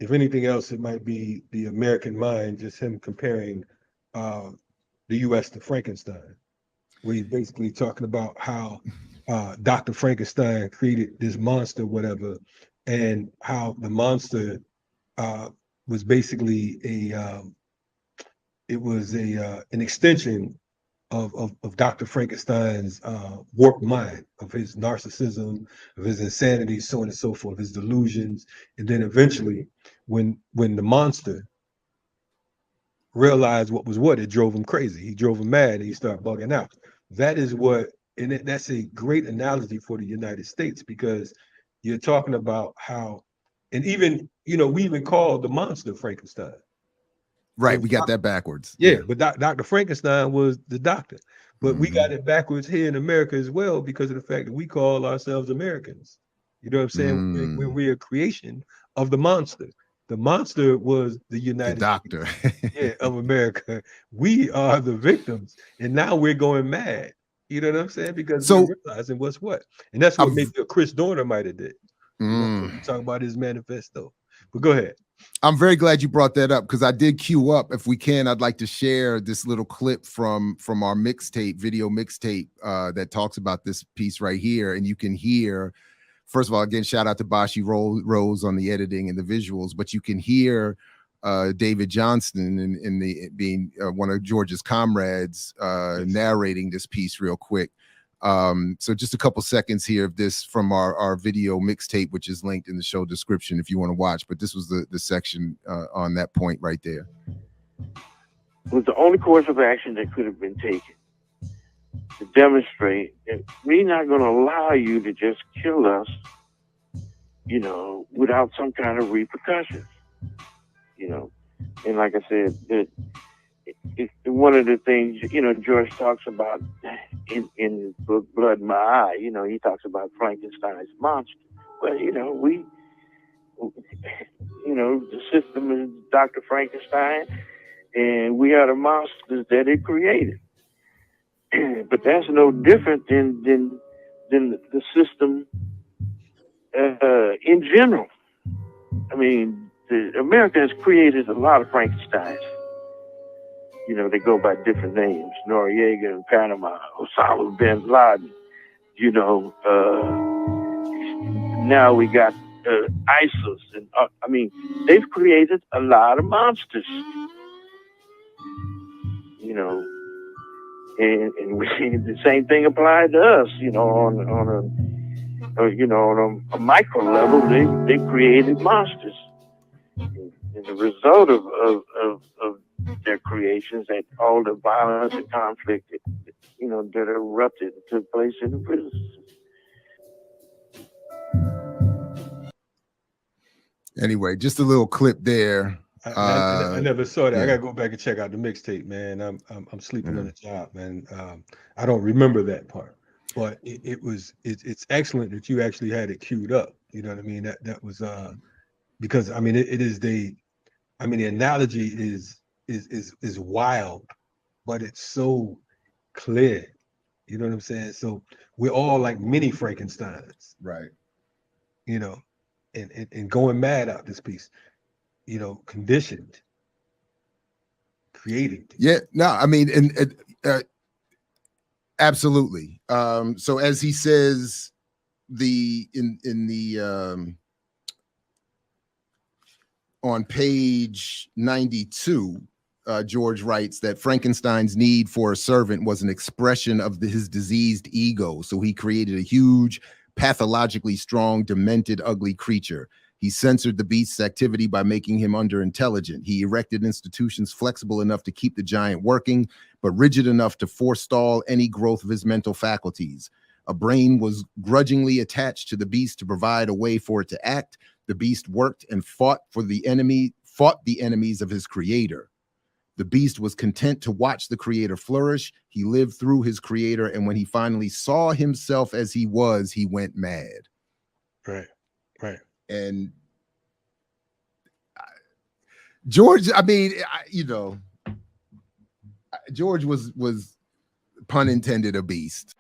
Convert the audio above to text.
if anything else, it might be the American mind, just him comparing the U.S. to Frankenstein, where he's basically talking about how Dr. Frankenstein created this monster, whatever, and how the monster was basically an extension of Dr. Frankenstein's warped mind, of his narcissism, of his insanity, so on and so forth, his delusions, and then eventually, when the monster realized what was what, it drove him crazy. He drove him mad, and he started bugging out. That is what, and that's a great analogy for the United States, because you're talking about how, and even we even called the monster Frankenstein. Right, we got that backwards. Yeah, but Dr. Frankenstein was the doctor. But we got it backwards here in America as well, because of the fact that we call ourselves Americans. You know what I'm saying? We're a creation of the monster. The monster was the United doctor States, of America. We are the victims, and now we're going mad. You know what I'm saying? Because we're realizing what's what. And that's what maybe Chris Dorner might have did. Talk about his manifesto. But go ahead. I'm very glad you brought that up, because I did queue up. If we can, I'd like to share this little clip from our video mixtape that talks about this piece right here. And you can hear, first of all, again, shout out to Bashi Rose on the editing and the visuals, but you can hear David Johnston in being one of George's comrades narrating this piece real quick. So just a couple seconds here of this from our video mixtape, which is linked in the show description if you want to watch. But this was the section on that point right there. It was the only course of action that could have been taken to demonstrate that we're not going to allow you to just kill us, without some kind of repercussions, And like I said, it's one of the things, George talks about in his book, Blood in My Eye. He talks about Frankenstein's monster. Well, the system is Dr. Frankenstein, and we are the monsters that it created. But that's no different than the system in general. I mean, America has created a lot of Frankensteins. They go by different names: Noriega in Panama, Osama bin Laden. Now we got ISIS, and they've created a lot of monsters. And we see the same thing applied to us. On a micro level, they created monsters. And the result of their creations, that all the violence and conflict that erupted took place in the prison system. Anyway, just a little clip there. I never saw that. I gotta go back and check out the mixtape, man. I'm sleeping on the job, man. I don't remember that part, but it's excellent that you actually had it queued up. You know what I mean? That was because it is the analogy is wild, but it's so clear. You know what I'm saying? So we're all like mini Frankensteins, right? And going mad out this piece. Conditioned, created. Yeah, no, absolutely. So as he says, on page 92, George writes that Frankenstein's need for a servant was an expression of his diseased ego. So he created a huge, pathologically strong, demented, ugly creature. He censored the beast's activity by making him underintelligent. He erected institutions flexible enough to keep the giant working, but rigid enough to forestall any growth of his mental faculties. A brain was grudgingly attached to the beast to provide a way for it to act. The beast worked and fought the enemies of his creator. The beast was content to watch the creator flourish. He lived through his creator, and when he finally saw himself as he was, he went mad. Right. And George, George was pun intended a beast.